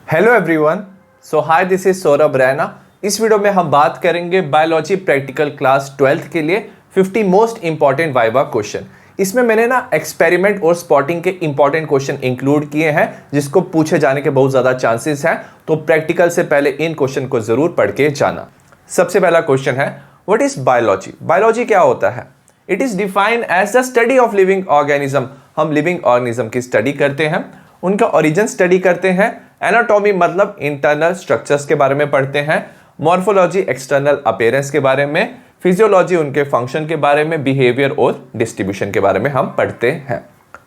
Hello everyone, so hi this is Saurabh Raina. इस video में हम बात करेंगे बायोलॉजी प्रैक्टिकल क्लास 12th के लिए 50 मोस्ट इंपॉर्टेंट वाइवा क्वेश्चन। इसमें मैंने एक्सपेरिमेंट और स्पॉटिंग के इंपॉर्टेंट क्वेश्चन इंक्लूड किए हैं जिसको पूछे जाने के बहुत ज़्यादा चांसेस हैं, तो प्रैक्टिकल से पहले इन क्वेश्चन को ज़रूर पढ़ के जाना। सबसे पहला क्वेश्चन है, व्हाट इज बायोलॉजी? बायोलॉजी क्या होता है? It is defined as the study of living organism. हम लिविंग ऑर्गेनिज्म की स्टडी करते हैं, उनका ओरिजिन स्टडी करते हैं। एनाटॉमी मतलब इंटरनल स्ट्रक्चर्स के बारे में पढ़ते हैं। मॉर्फोलॉजी एक्सटर्नल अपीयरेंस के बारे में। फिजियोलॉजी उनके फंक्शन के बारे में। बिहेवियर और डिस्ट्रीब्यूशन के बारे में हम पढ़ते हैं।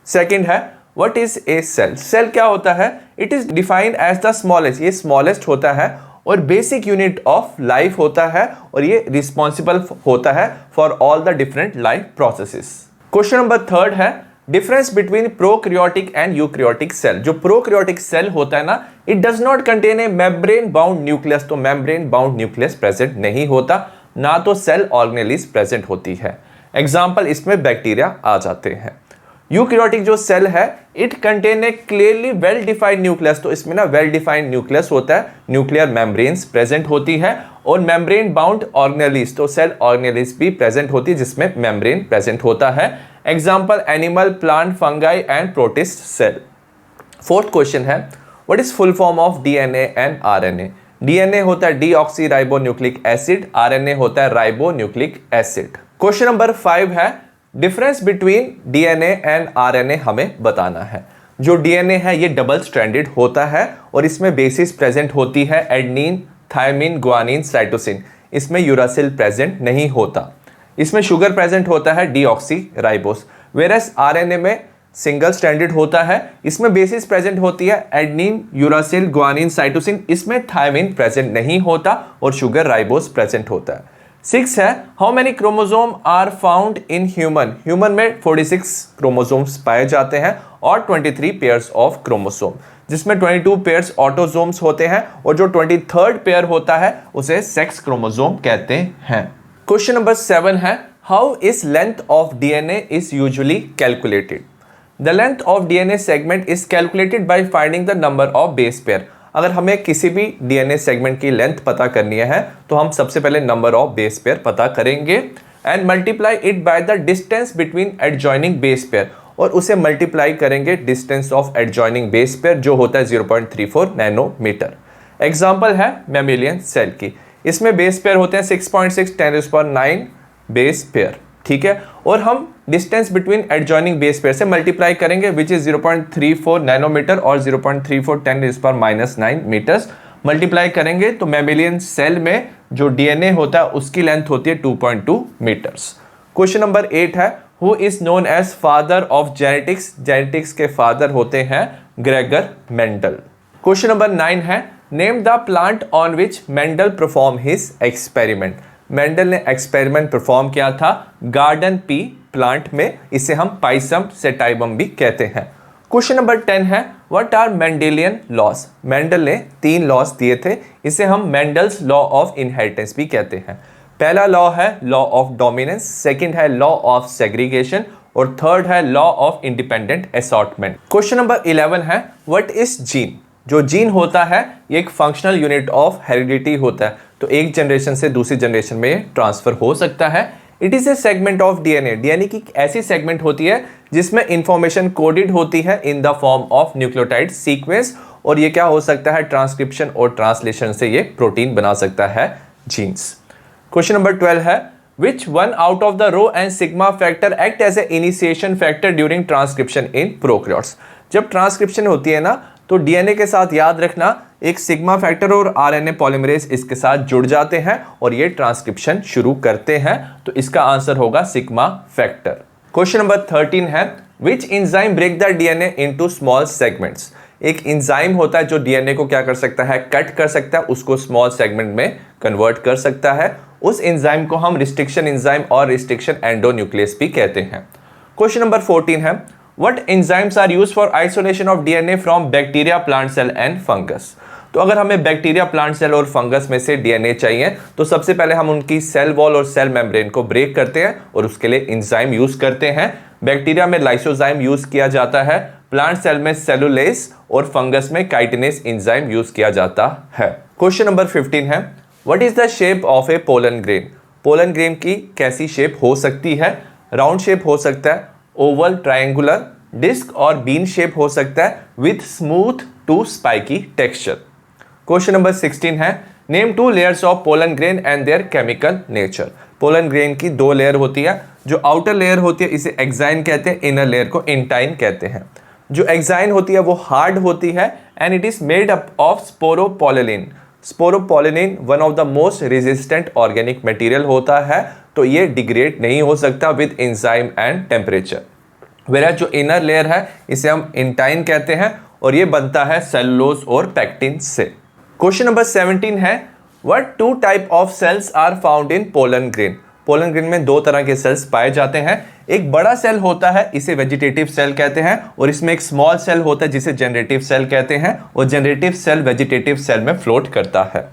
सेकंड है, what is a cell? Cell क्या होता है? It is defined as the smallest. ये स्मॉलेस्ट होता है और बेसिक यूनिट ऑफ लाइफ होता है और ये रिस्पॉन्सिबल होता है for all the different life processes. Question number third है, difference between prokaryotic and eukaryotic cell. जो प्रोकैरियोटिक सेल होता है ना, it does not contain a membrane bound nucleus. तो मेम्ब्रेन बाउंड न्यूक्लियस प्रेजेंट नहीं होता, ना तो सेल ऑर्गेनेलिस प्रेजेंट होती है। एग्जाम्पल इसमें बैक्टीरिया आ जाते हैं। यूकैरियोटिक जो सेल है, it contain a clearly well defined nucleus. तो इसमें ना वेल डिफाइंड न्यूक्लियस होता है, न्यूक्लियर मेम्ब्रेन्स प्रेजेंट होती है और मेम्ब्रेन बाउंड ऑर्गेनेलिस। तो सेल ऑर्गेनेलिस भी प्रेजेंट होती है जिसमें मेम्ब्रेन प्रेजेंट होता है। Example animal, plant, fungi and protist cell. Fourth question है, what is full form of DNA and RNA? DNA होता है deoxy ribo nucleic acid, RNA होता है ribo nucleic acid. Question number 5 है, difference between DNA and RNA हमें बताना है। जो डीएनए है ये डबल स्ट्रैंडेड होता है और इसमें बेसिस प्रेजेंट होती है एडेनिन, थायमिन, गुआनिन, साइटोसिन। इसमें यूरासिल प्रेजेंट नहीं होता। इसमें शुगर प्रेजेंट होता है डीऑक्सी राइबोस। वेरस आरएनए में सिंगल स्ट्रैंडेड होता है, इसमें बेसिस प्रेजेंट होती है एडेनिन, यूरासिल, गुआनिन, साइटोसिन। इसमें थायमिन प्रेजेंट नहीं होता और शुगर राइबोस प्रेजेंट होता है। 6 है, how many chromosome are found in human? Human में 46 क्रोमोसोम्स पाए जाते हैं और 23 पेयर्स ऑफ क्रोमोसोम, जिसमें 22 पेयर्स ऑटोसोम्स होते हैं और जो 23rd पेयर होता है उसे सेक्स क्रोमोसोम कहते हैं। क्वेश्चन नंबर 7 है, how is length of DNA is usually calculated? The length of DNA segment is calculated by finding the number of base pair. अगर हमें किसी भी डीएनए सेगमेंट की लेंथ पता करनी है तो हम सबसे पहले नंबर ऑफ बेस पेयर पता करेंगे and multiply it by the distance between adjoining base pair, और उसे मल्टीप्लाई करेंगे distance of adjoining base pair जो होता है 0.34 नैनोमीटर। एग्जाम्पल है मैमेलियन सेल की। इसमें बेस पेयर होते हैं 6.6 10⁹ बेस पेयर, ठीक है। और हम distance between adjoining base pair से मल्टीप्लाई करेंगे विच इज 0.34 नैनोमीटर और 0.34 10⁻⁹ मीटर्स। मल्टीप्लाई करेंगे तो मैमेलियन सेल में जो डीएनए होता है उसकी लेंथ होती है 2.2 मीटर्स। क्वेश्चन नंबर 8 है, who is known as father of genetics? Genetics के फादर होते हैं ग्रेगर मेंडल। क्वेश्चन नंबर 9 है, name the plant on which Mendel perform his experiment? Mendel ने एक्सपेरिमेंट परफॉर्म किया था गार्डन पी प्लांट में, इसे हम पाइसम सेटाइबम भी कहते हैं। क्वेश्चन नंबर 10 है, what are Mendelian laws? Mendel ने 3 लॉज दिए थे, इसे हम मेंडल्स लॉ ऑफ इनहेरिटेंस भी कहते हैं। पहला लॉ है लॉ ऑफ डोमिनेंस, सेकंड है लॉ ऑफ सेग्रीगेशन और थर्ड है law of independent assortment. Question number 11 है, व्हाट इज जीन? जो जीन होता है ये एक फंक्शनल यूनिट ऑफ हेरिडिटी होता है, तो एक जनरेशन से दूसरी जनरेशन में ट्रांसफर हो सकता है। It is A segment of DNA. DNA की ऐसी सेगमेंट होती है जिसमें इंफॉर्मेशन कोडेड होती है in the form of nucleotide sequence, और ये क्या हो सकता है, ट्रांसक्रिप्शन और ट्रांसलेशन से ये प्रोटीन बना सकता है, जीन्स। क्वेश्चन नंबर 12 है, which one out of the rho and sigma factor act as a initiation factor during transcription in prokaryotes? जब ट्रांसक्रिप्शन होती है ना तो डीएनए के साथ याद रखना एक सिग्मा फैक्टर और आरएनए पॉलीमरेज इसके साथ जुड़ जाते हैं और ये ट्रांसक्रिप्शन शुरू करते हैं, तो इसका आंसर होगा सिग्मा फैक्टर। क्वेश्चन नंबर 13 है, which enzyme break the DNA into small segments? एक इंजाइम होता है जो डीएनए को क्या कर सकता है, कट कर सकता है, उसको स्मॉल सेगमेंट में कन्वर्ट कर सकता है। उस एंजाइम को हम रिस्ट्रिक्शन एंजाइम और रिस्ट्रिक्शन एंडोन्यूक्लियस भी कहते हैं। क्वेश्चन नंबर 14 है, what enzymes are used for isolation of DNA from bacteria, plant cell and fungus? तो अगर हमें बैक्टीरिया, प्लांट सेल और फंगस में से डीएनए चाहिए तो सबसे पहले हम उनकी सेल वॉल और सेल मेम्ब्रेन को ब्रेक करते हैं और उसके लिए एंजाइम यूज करते हैं। बैक्टीरिया में लाइसोजाइम यूज किया जाता है, प्लांट सेल में सेलुलेस और फंगस में काइटिनेस एंजाइम यूज किया जाता है। क्वेश्चन नंबर 15 है, what is the shape of A pollen grain? Pollen grain की कैसी शेप हो सकती है? राउंड शेप हो सकता है, ओवल, ट्रायंगुलर, डिस्क और बीन शेप हो सकता है with smooth to spiky texture. Question number 16 है, name 2 layers of pollen grain and their chemical nature. Pollen grain की 2 लेयर होती है। जो आउटर लेयर होती है इसे एक्साइन कहते हैं, इनर लेयर को इंटाइन कहते हैं। जो एक्साइन होती है वो हार्ड होती है and it is made up of sporopollenin. Sporopollenin one of the most resistant organic material होता है, तो ये डिग्रेड नहीं हो सकता विद एंजाइम एंड टेम्परेचर। वेराज जो इनर लेयर है इसे हम इंटाइन कहते हैं और ये बनता है सेलुलोज और पैक्टिन से। क्वेश्चन नंबर 17 है, what 2 type of cells are found in pollen grain? Pollen grain में 2 तरह के सेल्स पाए जाते हैं। एक बड़ा सेल होता है, इसे वेजिटेटिव सेल कहते हैं, और इसमें एक स्मॉल सेल होता है जिसे जनरेटिव सेल कहते हैं, और जनरेटिव सेल वेजिटेटिव सेल में फ्लोट करता है।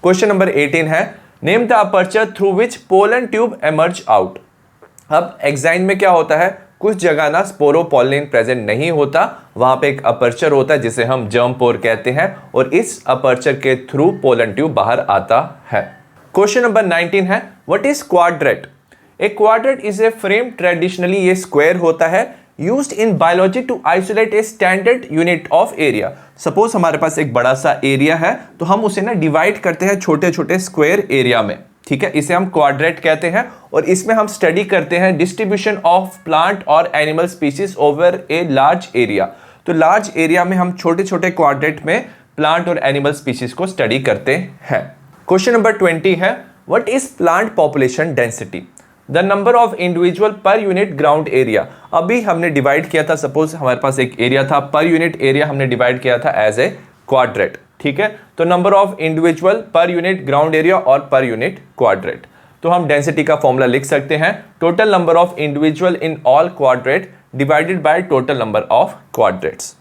क्वेश्चन नंबर 18 है, name the aperture through which pollen tube emerge out. अब एक्साइन में क्या होता है, कुछ जगह ना स्पोरोपोलिन प्रेजेंट नहीं होता, वहां पे एक अपर्चर होता है जिसे हम जर्म पोर कहते हैं, और इस अपर्चर के थ्रू पोलन ट्यूब बाहर आता है। क्वेश्चन नंबर 19 है, what is quadrat? A quadrat is a frame, traditionally ये स्क्वायर होता है, used in biology to isolate a standard unit of area. Suppose हमारे पास एक बड़ा सा एरिया है तो हम उसे ना डिवाइड करते हैं छोटे छोटे स्क्वायर एरिया में, ठीक है, इसे हम क्वाड्रेट कहते हैं, और इसमें हम स्टडी करते हैं डिस्ट्रीब्यूशन ऑफ प्लांट और animal species over a large area. तो लार्ज एरिया में हम छोटे छोटे क्वाड्रेट में प्लांट और एनिमल स्पीशीज को स्टडी करते हैं। क्वेश्चन नंबर 20 है, what is plant population density? The number of individual per unit ground area. अभी हमने डिवाइड किया था, सपोज हमारे पास एक एरिया था, पर यूनिट एरिया हमने डिवाइड किया था एज ए क्वाड्रेट, ठीक है। तो number of individual per unit ground area और पर यूनिट क्वाड्रेट। तो हम डेंसिटी का फॉर्मूला लिख सकते हैं, total number of individual in all quadrat divided by total number of quadrats.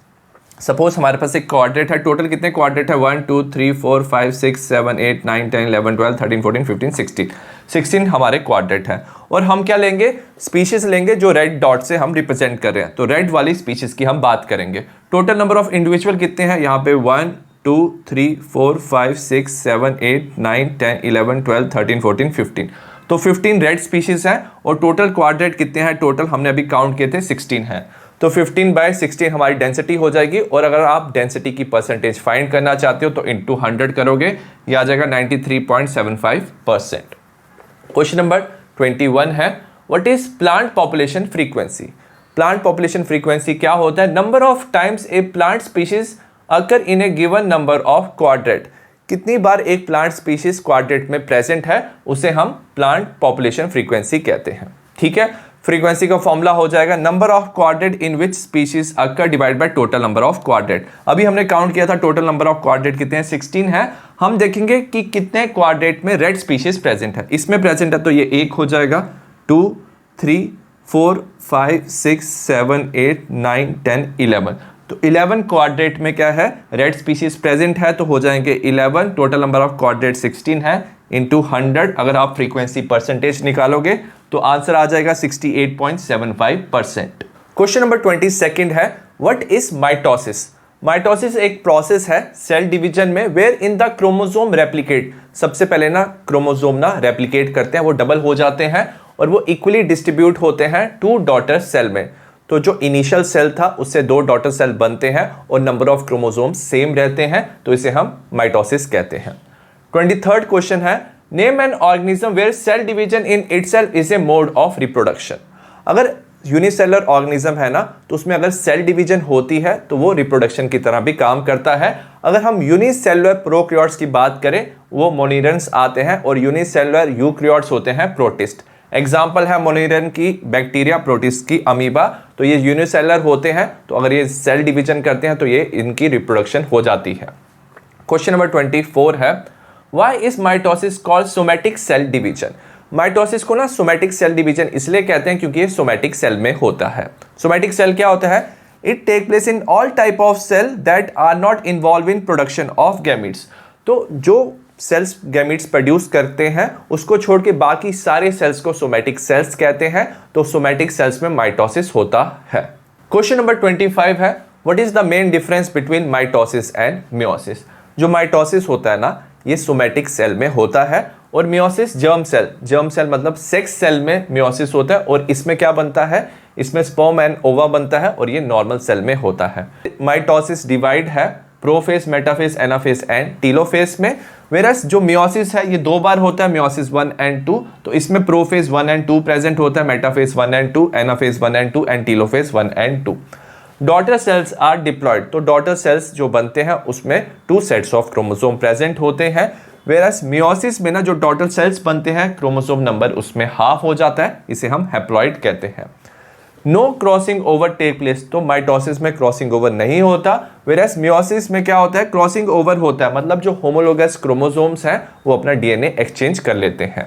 Suppose हमारे पास एक क्वाड्रेट है, टोटल कितने क्वाड्रेट है, 1 2 3 4 5 6 7 8 9 10 11 12 13 14 15 16 16 हमारे क्वाड्रेट है। और हम क्या लेंगे, स्पीशीज लेंगे जो रेड डॉट से हम रिप्रेजेंट कर रहे हैं, तो रेड वाली स्पीशीज की हम बात करेंगे। टोटल नंबर ऑफ इंडिविजुअल कितने हैं, यहाँ पे 1 2 3 4 5 6 7 8 9 10 11 12 13 14 15, तो 15 रेड स्पीशीज हैं। और टोटल क्वाड्रेट कितने हैं, टोटल हमने अभी काउंट किए थे 16 हैं, तो 15/16 हमारी डेंसिटी हो जाएगी। और अगर आप डेंसिटी की परसेंटेज फाइंड करना चाहते हो तो इंटू 100 करोगे, यह आ जाएगा 93.75%। क्वेश्चन नंबर 21 है, what is plant population frequency? Plant population frequency क्या होता है, number of times a plant species occur in a given number of quadrat. कितनी बार एक प्लांट स्पीशीज क्वाड्रेट में प्रेजेंट है उसे हम प्लांट पॉपुलेशन फ्रीक्वेंसी कहते हैं, ठीक है। फ्रीक्वेंसी का फॉर्मूला हो जाएगा number of quadrat in which species occur divide by total number of quadrat. अभी हमने काउंट किया था, टोटल नंबर ऑफ क्वाड्रेट कितने हैं, 16 है। हम देखेंगे कि कितने क्वाड्रेट में रेड स्पीशीज प्रेजेंट है। इसमें प्रेजेंट है तो ये 1 हो जाएगा, 2 3 4 5 6 7 8 9 10 11, तो 11 क्वाड्रेट में क्या है, रेड स्पीशीज प्रेजेंट है, तो हो जाएंगे 11। टोटल नंबर ऑफ क्वाड्रेट 16 है, इंटू 100 अगर आप फ्रीक्वेंसी परसेंटेज निकालोगे तो आंसर आ जाएगा 68.75%। क्वेश्चन नंबर 22 है, व्हाट इज माइटोसिस? माइटोसिस एक प्रोसेस है सेल डिवीजन में where in the chromosome replicate. सबसे पहले ना क्रोमोसोम ना रेप्लिकेट करते हैं, वो डबल हो जाते हैं और वो इक्वली डिस्ट्रीब्यूट होते हैं 2 डॉटर सेल में। तो जो इनिशियल सेल था उससे 2 डॉटर सेल बनते हैं और नंबर ऑफ क्रोमोसोम सेम रहते हैं, तो इसे हम माइटोसिस कहते हैं। 23rd क्वेश्चन है, name an organism where cell division in itself is a mode of reproduction. अगर यूनिसेलुलर ऑर्गेनिज्म है ना तो उसमें अगर सेल डिवीजन होती है तो वो रिप्रोडक्शन की तरह भी काम करता है। अगर हम यूनिसेलुलर प्रोकैरियोट्स की बात करें वो मोनिरन्स आते हैं और यूनिसेलुलर यूकैरियोट्स होते हैं प्रोटिस्ट। एग्जाम्पल है मोनिरन की बैक्टीरिया, प्रोटिस्ट की अमीबा, तो ये यूनिसेलुलर होते हैं, तो अगर ये सेल डिवीजन करते हैं तो ये इनकी रिप्रोडक्शन हो जाती है। क्वेश्चन नंबर 24 है, why is mitosis called somatic cell division? Mitosis को ना सोमैटिक सेल डिवीजन इसलिए कहते हैं क्योंकि ये सोमैटिक सेल में होता है। सोमैटिक सेल क्या होता है, it take place in all type of cell that are not involve in production of gametes. तो जो सेल्स गैमीट्स प्रोड्यूस करते हैं उसको छोड़ के बाकी सारे सेल्स को सोमैटिक सेल्स कहते हैं, तो सोमैटिक सेल्स में माइटोसिस होता है। क्वेश्चन नंबर 25 है, what is the main difference between mitosis and meiosis. जो माइटोसिस होता है ना, ये सोमैटिक सेल में होता है, और मियोसिस जर्म सेल मतलब सेक्स सेल में मियोसिस होता है, और इसमें क्या बनता है, इसमें स्पर्म एंड ओवा बनता है, और ये नॉर्मल सेल में होता है। माइटोसिस डिवाइड है prophase, metaphase, anaphase and telophase में, वेरस जो मियोसिस है ये 2 बार होता है, मियोसिस 1 एंड 2, तो इसमें प्रोफेज 1 एंड 2 प्रेजेंट होता है, metaphase 1 and 2, anaphase 1 and 2 and telophase 1 and 2। Daughter cells are diploid, तो डॉटर सेल्स जो बनते हैं उसमें 2 सेट्स ऑफ क्रोमोसोम प्रेजेंट होते हैं, वेरस मियोसिस में ना जो डॉटर सेल्स बनते हैं क्रोमोसोम नंबर उसमें हाफ हो जाता है, इसे हम हैप्लॉइड कहते हैं। No crossing over take place, तो माइटोसिस में क्रॉसिंग ओवर नहीं होता, वेरस मियोसिस में क्या होता है, क्रॉसिंग ओवर होता है, मतलब जो होमोलोगस क्रोमोसोम्स हैं वो अपना डीएनए एक्सचेंज कर लेते हैं।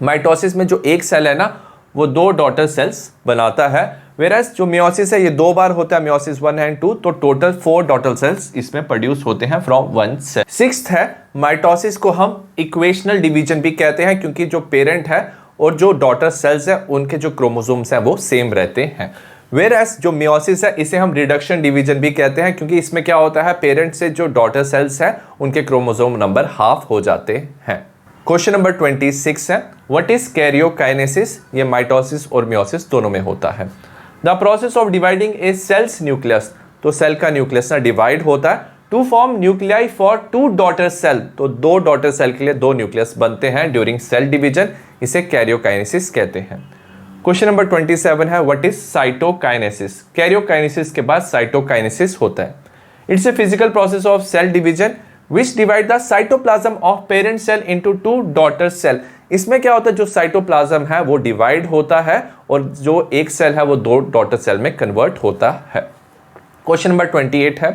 माइटोसिस में जो एक सेल है ना वो 2 डॉटर सेल्स बनाता है, वेरस जो मियोसिस है ये 2 बार होता है, मियोसिस 1 एंड 2, तो टोटल 4 डॉटर सेल्स इसमें प्रोड्यूस होते हैं फ्रॉम 1 सेल। 6th है, माइटोसिस को हम इक्वेशनल डिवीजन भी कहते हैं, क्योंकि जो पेरेंट है और जो डॉटर सेल्स है उनके जो क्रोमोसोम्स हैं वो सेम रहते हैं। वेरएस जो मियोसिस है इसे हम रिडक्शन डिवीजन भी कहते हैं, क्योंकि इसमें क्या होता है, पेरेंट से जो डॉटर सेल्स है उनके क्रोमोसोम नंबर हाफ हो जाते हैं। क्वेश्चन नंबर 26 है, व्हाट इज कैरियोकाइनेसिस। ये माइटोसिस और मियोसिस दोनों में होता है। The process of dividing a cell's nucleus, तो सेल का न्यूक्लियस ना डिवाइड होता है to form nuclei for 2 daughter cell, तो 2 डॉटर सेल के लिए 2 न्यूक्लियस बनते हैं ड्यूरिंग सेल डिवीजन, इसे कैरियोकाइनेसिस कहते हैं। क्वेश्चन नंबर 27 है, व्हाट इज साइटोकाइनेसिस। कैरियोकाइनेसिस के बाद साइटोकाइनेसिस होता है। It's a physical process of cell division which divide the cytoplasm of parent cell into 2 daughter cell. इसमें क्या होता है, जो साइटोप्लाज्म है वो डिवाइड होता है और जो एक सेल है वो 2 डॉटर सेल में कन्वर्ट होता है। क्वेश्चन नंबर 28 है,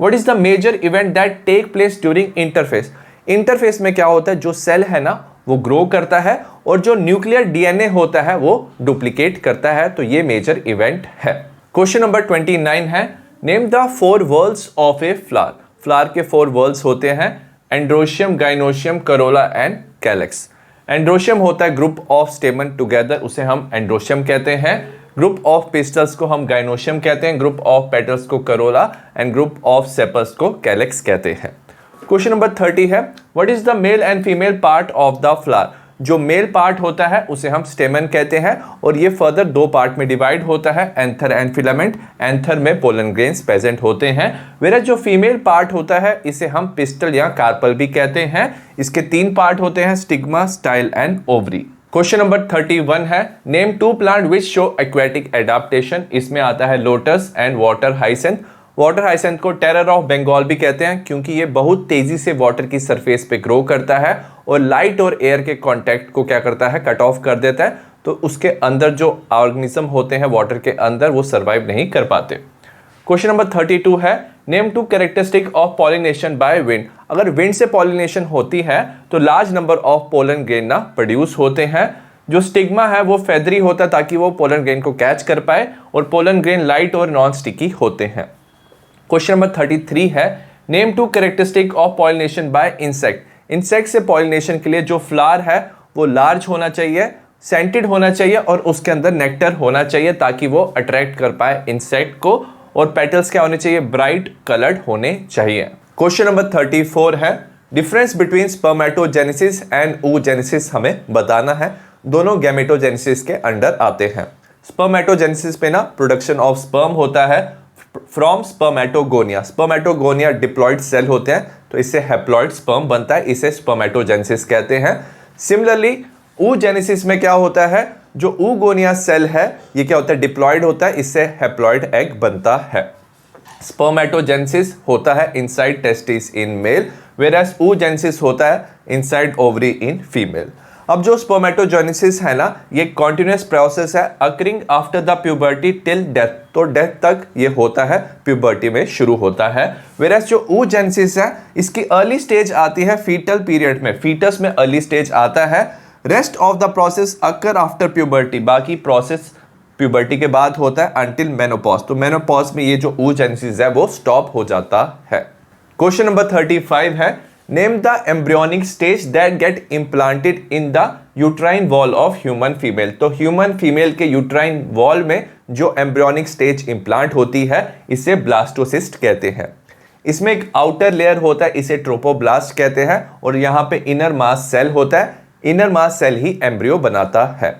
what is the major event that take place during interphase. Interphase में क्या होता है, जो सेल है ना वो ग्रो करता है और जो न्यूक्लियर डीएनए होता है वो डुप्लीकेट करता है, तो ये मेजर इवेंट है। क्वेश्चन नंबर 29 है, name the 4 walls of a flower. Flower के 4 वॉल्स होते हैं, androecium, gynoecium, Corolla and calyx. Androecium होता है ग्रुप ऑफ स्टेमन टुगेदर, उसे हम एंड्रोशियम कहते हैं। ग्रुप ऑफ पिस्टल्स को हम गाइनोशियम कहते हैं, ग्रुप ऑफ पेटल्स को Corolla and group of sepals को कैलेक्स कहते हैं। क्वेश्चन नंबर 30 है, what is the male and female part of the flower. जो मेल पार्ट होता है उसे हम स्टेमन कहते हैं और ये फर्दर 2 पार्ट में डिवाइड होता है, एंथर एंड फिलामेंट। एंथर में पोलन ग्रेन्स प्रेजेंट होते हैं, वेरस जो फीमेल पार्ट होता है इसे हम पिस्टल या कार्पल भी कहते हैं। इसके 3 पार्ट होते हैं, stigma, style and ovary. Question number 31 है, name 2 plant which show aquatic adaptation. इसमें आता है lotus and water hyacinth. Water hyacinth को टेरर ऑफ बंगाल भी कहते हैं, क्योंकि ये बहुत तेजी से वाटर की सरफेस पे ग्रो करता है और लाइट और एयर के कांटेक्ट को क्या करता है, कट ऑफ कर देता है, तो उसके अंदर जो ऑर्गेनिज्म होते हैं वाटर के अंदर वो सर्वाइव नहीं कर पाते। क्वेश्चन नंबर 32 है, name 2 characteristic of pollination by wind. अगर विंड से पॉलिनेशन होती है तो large number of pollen grain ना प्रोड्यूस होते हैं। जो स्टिग्मा है वो फेदरी होता है ताकि वो पोलन ग्रेन को कैच कर पाए, और पोलन ग्रेन लाइट और नॉन स्टिकी होते हैं। क्वेश्चन नंबर 33 है, name 2 characteristic of pollination by insect. Insect से पॉलिनेशन के लिए जो फ्लावर है वो लार्ज होना चाहिए, सेंटेड होना चाहिए और उसके अंदर नेक्टर होना चाहिए ताकि वो अट्रैक्ट कर पाए इंसेक्ट को, और पेटल्स क्या होने चाहिए, ब्राइट कलर्ड होने चाहिए। क्वेश्चन नंबर 34 है, difference between spermatogenesis and oogenesis हमें बताना है। दोनों गैमेटोजेनेसिस के अंडर आते हैं। स्पर्मेटोजेनेसिस पे ना प्रोडक्शन ऑफ स्पर्म होता है from spermatogonia. Spermatogonia diploid cell होते हैं तो इससे हैप्लॉयड स्पर्म बनता है, इसे स्पर्मेटोजेनेसिस कहते हैं। सिमिलरली oogenesis में क्या होता है, जो oogonia सेल है ये क्या होता है, डिप्लॉयड होता है, इससे हैप्लॉयड एग बनता है। स्पर्मेटोजेनेसिस होता है inside testis in male, whereas oogenesis होता है इनसाइड ओवरी इन फीमेल। अब जो स्पर्मेटोजेनेसिस है ना ये कॉन्टिन्यूस प्रोसेस है occurring after the puberty till death, तो डेथ तक ये होता है, प्यूबर्टी में शुरू होता है। वेयरएज जो oogenesis है इसकी अर्ली स्टेज आती है फीटल पीरियड में, फीटस में अर्ली स्टेज आता है। Rest of the process occur after puberty, बाकी प्रोसेस प्यूबर्टी के बाद होता है अंटिल मेनोपॉज, तो मेनोपॉज में ये जो oogenesis है वो स्टॉप हो जाता है। क्वेश्चन नंबर 35 है, name the embryonic stage that get implanted in the uterine wall of human female. तो ह्यूमन फीमेल के यूट्राइन वॉल में जो एम्ब्रियोनिक स्टेज इम्प्लांट होती है इसे ब्लास्टोसिस्ट कहते हैं। इसमें एक आउटर लेयर होता है, इसे ट्रोपोब्लास्ट कहते हैं, और यहाँ पे इनर मास सेल होता है, इनर मास सेल ही एम्ब्रियो बनाता है।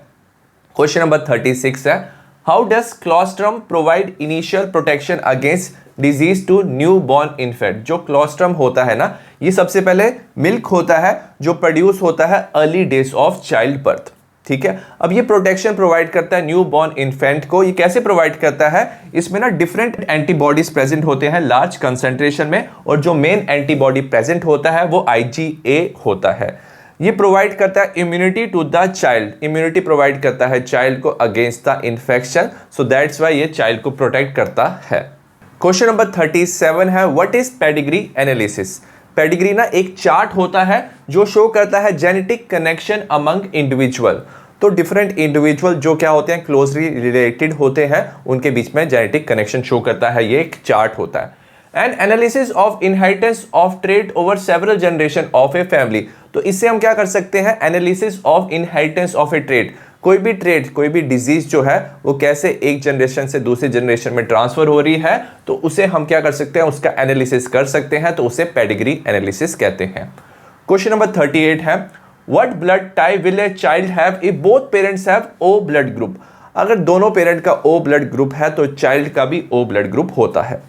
क्वेश्चन नंबर 36 है, how does colostrum provide initial protection against disease to new born infant. जो क्लोस्ट्रम होता है ना, ये सबसे पहले मिल्क होता है जो प्रोड्यूस होता है early days of child birth, ठीक है। अब ये प्रोटेक्शन प्रोवाइड करता है न्यू बॉर्न इन्फेंट को। ये कैसे प्रोवाइड करता है, इसमें ना डिफरेंट एंटीबॉडीज प्रेजेंट होते हैं लार्ज कंसंट्रेशन में, और जो मेन एंटीबॉडी प्रेजेंट होता है वो IgA होता है। ये प्रोवाइड करता है immunity to the child, immunity provide करता है चाइल्ड को against the infection, so that's why ये चाइल्ड को प्रोटेक्ट करता है। क्वेश्चन नंबर 37 है, what is pedigree analysis. Pedigree ना एक चार्ट होता है जो शो करता है जेनेटिक कनेक्शन अमंग इंडिविजुअल। तो डिफरेंट इंडिविजुअल जो क्या होते हैं, क्लोजली रिलेटेड होते हैं, उनके बीच में जेनेटिक कनेक्शन शो करता है, ये एक चार्ट होता है। And analysis of inheritance of trait over several generation of a family. तो इससे हम क्या कर सकते हैं, analysis of inheritance of A trait. कोई भी ट्रेट, कोई भी डिजीज जो है वो कैसे एक जनरेशन से दूसरी जनरेशन में ट्रांसफर हो रही है, तो उसे हम क्या कर सकते हैं, उसका एनालिसिस कर सकते हैं, तो उसे पेडिग्री एनालिसिस कहते हैं। क्वेश्चन नंबर 38 है, what blood type will a child have if both parents have O blood group. अगर दोनों पेरेंट का O ब्लड ग्रुप है तो चाइल्ड का भी O ब्लड ग्रुप होता है।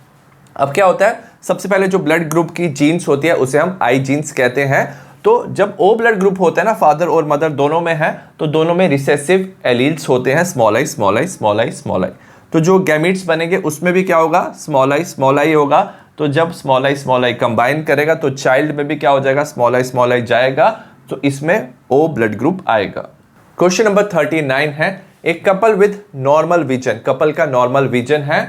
अब क्या होता है, सबसे पहले जो ब्लड ग्रुप की जीन्स होती है उसे हम I जीन्स कहते हैं। तो जब O ब्लड ग्रुप होता है ना, फादर और मदर दोनों में है, तो दोनों में रिसेसिव एलील्स होते हैं, small I small I small I small I. तो जो गैमीट्स बनेंगे उसमें भी क्या होगा, स्मॉल आई होगा। तो जब स्मॉल आई कंबाइन करेगा तो चाइल्ड में भी क्या हो जाएगा, स्मॉल आई जाएगा, तो इसमें O ब्लड ग्रुप आएगा। क्वेश्चन नंबर 39 है, एक couple with normal vision, couple का नॉर्मल विजन है,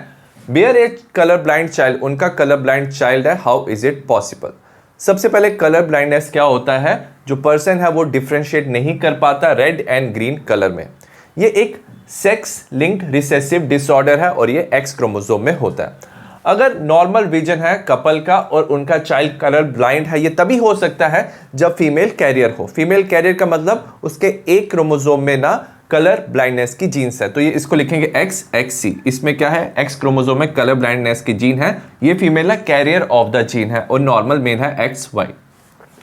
बेयर ए कलर ब्लाइंड चाइल्ड, उनका कलर ब्लाइंड चाइल्ड है, हाउ इज इट पॉसिबल। सबसे पहले कलर ब्लाइंडनेस क्या होता है, जो पर्सन है वो डिफ्रेंशिएट नहीं कर पाता रेड एंड ग्रीन कलर में। ये एक सेक्स लिंक्ड रिसेसिव डिसऑर्डर है और ये X क्रोमोसोम में होता है। अगर नॉर्मल विजन है कपल का और उनका चाइल्ड कलर ब्लाइंड है, ये तभी हो सकता है जब फीमेल कैरियर हो। फीमेल कैरियर का मतलब उसके एक क्रोमोसोम में ना कलर ब्लाइंडनेस की जीन्स है, तो ये इसको लिखेंगे XXC। इसमें क्या है, X क्रोमोसोम में कलर ब्लाइंडनेस की जीन है, ये फीमेल है कैरियर ऑफ द जीन है, और नॉर्मल मेल है XY।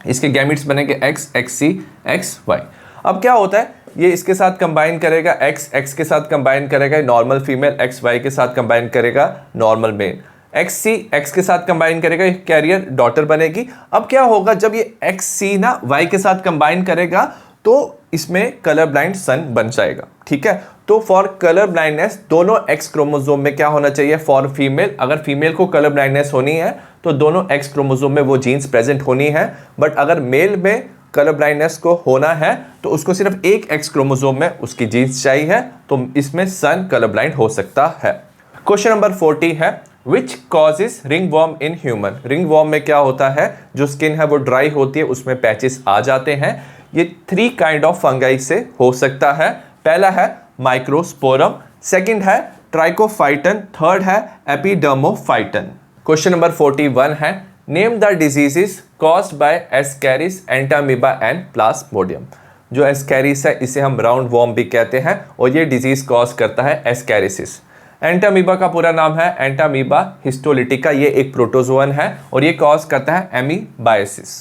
इसके गैमेट्स बनेंगे XXC XY। अब क्या होता है, ये इसके साथ कंबाइन करेगा, XX के साथ कंबाइन करेगा नॉर्मल फीमेल, XY के साथ कंबाइन करेगा नॉर्मल मेल, XC X के साथ कंबाइन करेगा, कैरियर डॉटर बनेगी। अब क्या होगा, जब ये XC ना Y के साथ कंबाइन करेगा तो इसमें कलर ब्लाइंड सन बन जाएगा, ठीक है। तो फॉर कलर ब्लाइंडनेस दोनों X क्रोमोसोम में क्या होना चाहिए, फॉर फीमेल, अगर फीमेल को कलर ब्लाइंडनेस होनी है तो दोनों X क्रोमोसोम में वो जीन्स प्रेजेंट होनी है। बट अगर मेल में कलर ब्लाइंडनेस को होना है तो उसको सिर्फ एक X क्रोमोसोम में उसकी जीन्स चाहिए, तो इसमें सन कलर ब्लाइंड हो सकता है। क्वेश्चन नंबर 40 है, which causes ringworm in human. Ringworm में क्या होता है, जो स्किन है वो ड्राई होती है, उसमें पैचेस आ जाते हैं। ये 3 काइंड ऑफ फंगाई से हो सकता है। पहला है माइक्रोस्पोरम, सेकंड है ट्राइकोफाइटन, थर्ड है एपिडर्मोफाइटन। क्वेश्चन नंबर 41 है, name the diseases caused by Ascaris, Entamoeba and Plasmodium. जो एस्कैरिस है इसे हम राउंड वॉर्म भी कहते हैं और ये डिजीज कॉज करता है एस्कैरिसिस। एंटामीबा का पूरा नाम है एंटामीबा हिस्टोलिटिका, ये एक प्रोटोजोअन है और ये कॉज करता है एमीबायोसिस।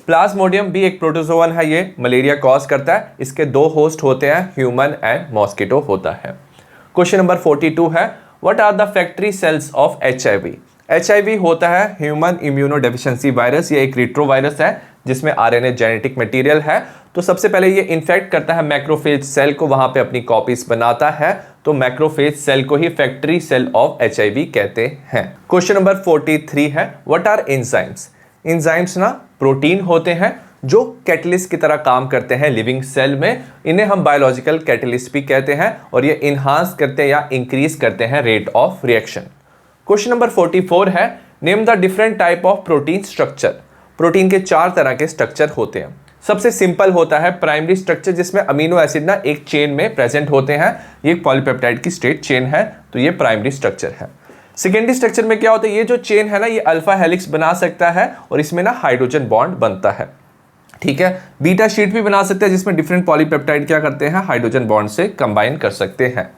प्लाज्मोडियम भी एक प्रोटोजोअन है, ये मलेरिया कॉज करता है। इसके 2 होस्ट होते हैं, ह्यूमन एंड मॉस्किटो होता है। क्वेश्चन नंबर 42 है, what are the factory cells of HIV। HIV होता है ह्यूमन इम्यूनो डेफिशिएंसी वायरस, ये एक रिट्रोवायरस है जिसमें RNA जेनेटिक मटेरियल है। तो सबसे पहले ये इन्फेक्ट करता है मैक्रोफेज सेल को, वहां पे अपनी कॉपीज बनाता है, तो मैक्रोफेज सेल को ही फैक्ट्री सेल ऑफ HIV कहते हैं। क्वेश्चन नंबर 43 है, व्हाट आर एंजाइम्स। एंजाइम्स ना प्रोटीन होते हैं जो कैटलिस्ट की तरह काम करते हैं लिविंग सेल में, इन्हें हम बायोलॉजिकल कैटलिस्ट भी कहते हैं और ये इनहांस करते हैं या इंक्रीज करते हैं rate of reaction. Question number 44 है, name the different type of protein structure. Protein के 4 तरह के स्ट्रक्चर होते हैं। सबसे सिंपल होता है प्राइमरी स्ट्रक्चर, जिसमें अमीनो एसिड ना एक चेन में प्रेजेंट होते हैं, ये एक पॉलीपेप्टाइड की स्ट्रेट चेन है, तो ये प्राइमरी स्ट्रक्चर है। सेकेंडरी स्ट्रक्चर में क्या होता है, ये जो चेन है ना ये अल्फा हेलिक्स बना सकता है और इसमें ना हाइड्रोजन बॉन्ड बनता है, ठीक है। बीटा शीट भी बना सकते हैं जिसमें डिफरेंट पॉलीपेप्टाइड क्या करते हैं, हाइड्रोजन बॉन्ड से कंबाइन कर सकते हैं।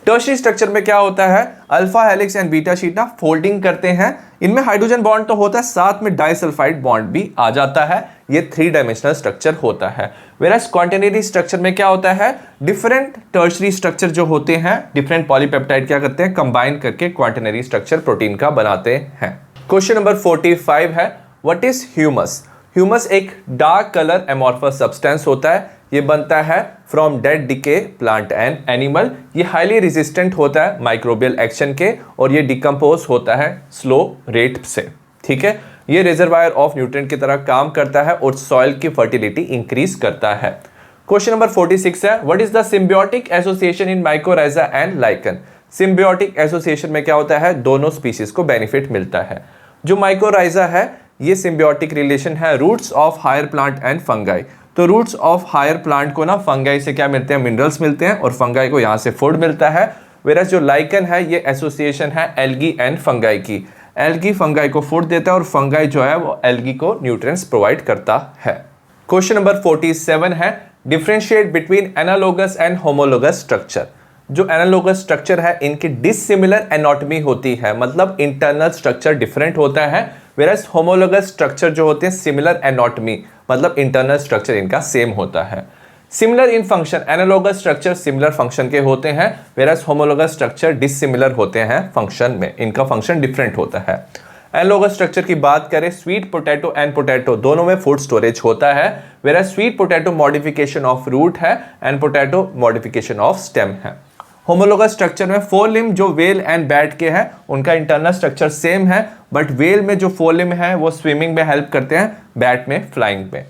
टर्शियरी स्ट्रक्चर में क्या होता है, alpha helix and beta sheet ना फोल्डिंग करते हैं, इनमें हाइड्रोजन बॉन्ड तो होता है, साथ में डाइसल्फाइड बॉन्ड भी आ जाता है, ये 3 डायमेंशनल स्ट्रक्चर होता है। वेराज क्वाटर्नरी स्ट्रक्चर में क्या होता है, डिफरेंट टर्शियरी स्ट्रक्चर जो होते हैं, डिफरेंट पॉलीपेप्टाइड क्या करते हैं, कंबाइन करके क्वाटर्नरी स्ट्रक्चर प्रोटीन का बनाते हैं। क्वेश्चन नंबर 45 है, व्हाट इज ह्यूमस। ह्यूमस एक डार्क कलर एमॉर्फस सब्सटेंस होता है, ये बनता है from dead decay plant and animal. ये हाईली रेजिस्टेंट होता है माइक्रोबियल एक्शन के और ये डिकम्पोज होता है स्लो रेट से, ठीक है। ये रिजर्वायर ऑफ न्यूट्रिएंट की तरह काम करता है और सॉइल की फर्टिलिटी इंक्रीज करता है। क्वेश्चन नंबर 46 है, what is the symbiotic association in mycorrhiza and lichen. Symbiotic association में क्या होता है, दोनों स्पीशीज को बेनिफिट मिलता है। जो माइकोराइजा है ये सिम्बियोटिक रिलेशन है roots of higher plant and fungi. तो रूट्स ऑफ हायर प्लांट को ना फंगाई से क्या मिलते हैं, मिनरल्स मिलते हैं और फंगाई को यहाँ से फूड मिलता है। वेराज जो लाइकन है ये एसोसिएशन है एल्गी एंड फंगाई की। एल्गी फंगाई को फूड देता है और फंगाई जो है वो एल्गी को न्यूट्रिएंट्स प्रोवाइड करता है। क्वेश्चन नंबर 47 है, differentiate between analogous and homologous structure. जो एनालोगस स्ट्रक्चर है इनकी डिसिमिलर एनाटॉमी होती है, मतलब इंटरनल स्ट्रक्चर डिफरेंट होता है। वेराज होमोलोगस स्ट्रक्चर जो होते हैं सिमिलर एनाटॉमी, मतलब इंटरनल स्ट्रक्चर इनका सेम होता है। Similar in function, analogous structure similar function के होते हैं, वेराज होमोलोगस स्ट्रक्चर डिसिमिलर होते हैं फंक्शन में, इनका फंक्शन डिफरेंट होता है। एनालोगस स्ट्रक्चर की बात करें, स्वीट पोटैटो एंड पोटैटो दोनों में फूड स्टोरेज होता है, whereas sweet potato modification of root है and potato modification of stem है। होमोलोगस स्ट्रक्चर में 4 लिम्ब जो वेल एंड बैट के हैं उनका इंटरनल स्ट्रक्चर सेम है, बट वेल में जो 4 लिम्ब है वो स्विमिंग में हेल्प करते हैं, बैट में फ्लाइंग में।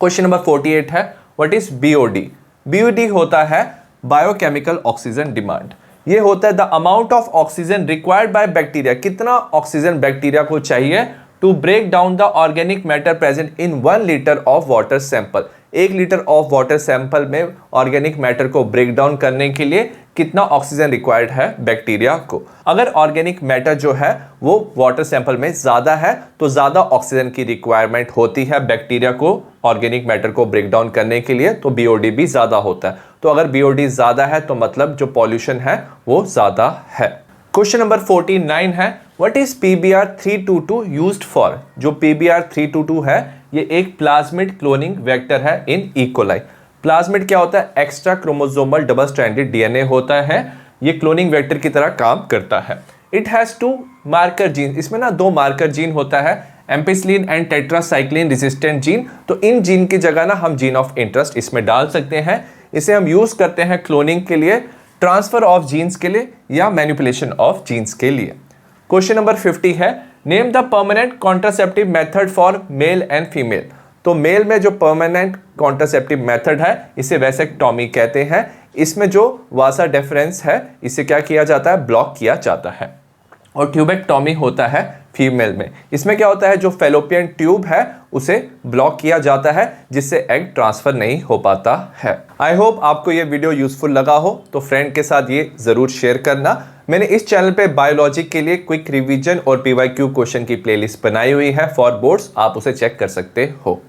क्वेश्चन नंबर 48 है, व्हाट इज बीओडी। बीओडी होता है बायोकेमिकल ऑक्सीजन डिमांड। ये होता है the amount of oxygen required by bacteria, कितना ऑक्सीजन बैक्टीरिया को चाहिए to break down the organic matter present in 1 litre of water sample. 1 litre of water sample में organic matter को ब्रेक डाउन करने के लिए कितना ऑक्सीजन रिक्वायर्ड है बैक्टीरिया को। अगर ऑर्गेनिक मैटर जो है वो वाटर सैंपल में ज़्यादा है तो ज़्यादा ऑक्सीजन की रिक्वायरमेंट होती है बैक्टीरिया को ऑर्गेनिक मैटर को ब्रेक डाउन करने के लिए, तो बीओडी भी ज़्यादा होता है। तो अगर बीओडी ज़्यादा है तो मतलब जो पॉल्यूशन है वो ज़्यादा है। क्वेश्चन नंबर 49 है, what is PBr322 used for. जो PBr322 है ये एक प्लाज्मिड क्लोनिंग वेक्टर है इन ई कोलाई। प्लाज्मिड क्या होता है, extra chromosomal double stranded DNA होता है, ये क्लोनिंग वेक्टर की तरह काम करता है। इट हैज़ 2 मार्कर जीन, इसमें ना 2 मार्कर जीन होता है, ampicillin and tetracycline resistant gene. तो इन जीन की जगह ना हम जीन ऑफ इंटरेस्ट इसमें डाल सकते हैं, इसे हम यूज करते हैं क्लोनिंग के लिए, ट्रांसफर ऑफ जीन्स के लिए या मैनिपुलेशन ऑफ जीन्स के लिए। क्वेश्चन नंबर 50 है, name the permanent contraceptive method for male and female. तो मेल में जो परमानेंट कॉन्ट्रासेप्टिव मेथड है इसे वैसेक्टॉमी कहते हैं। इसमें जो वासा डिफरेंस है इसे क्या किया जाता है, ब्लॉक किया जाता है। और ट्यूबेक्टॉमी होता है फीमेल में, इसमें क्या होता है, जो फेलोपियन ट्यूब है उसे ब्लॉक किया जाता है जिससे एग ट्रांसफर नहीं हो पाता है। आई होप आपको ये वीडियो यूजफुल लगा हो, तो फ्रेंड के साथ ये जरूर शेयर करना। मैंने इस चैनल पे बायोलॉजी के लिए क्विक रिवीजन और PYQ क्वेश्चन की प्लेलिस्ट बनाई हुई है फॉर बोर्ड्स, आप उसे चेक कर सकते हो।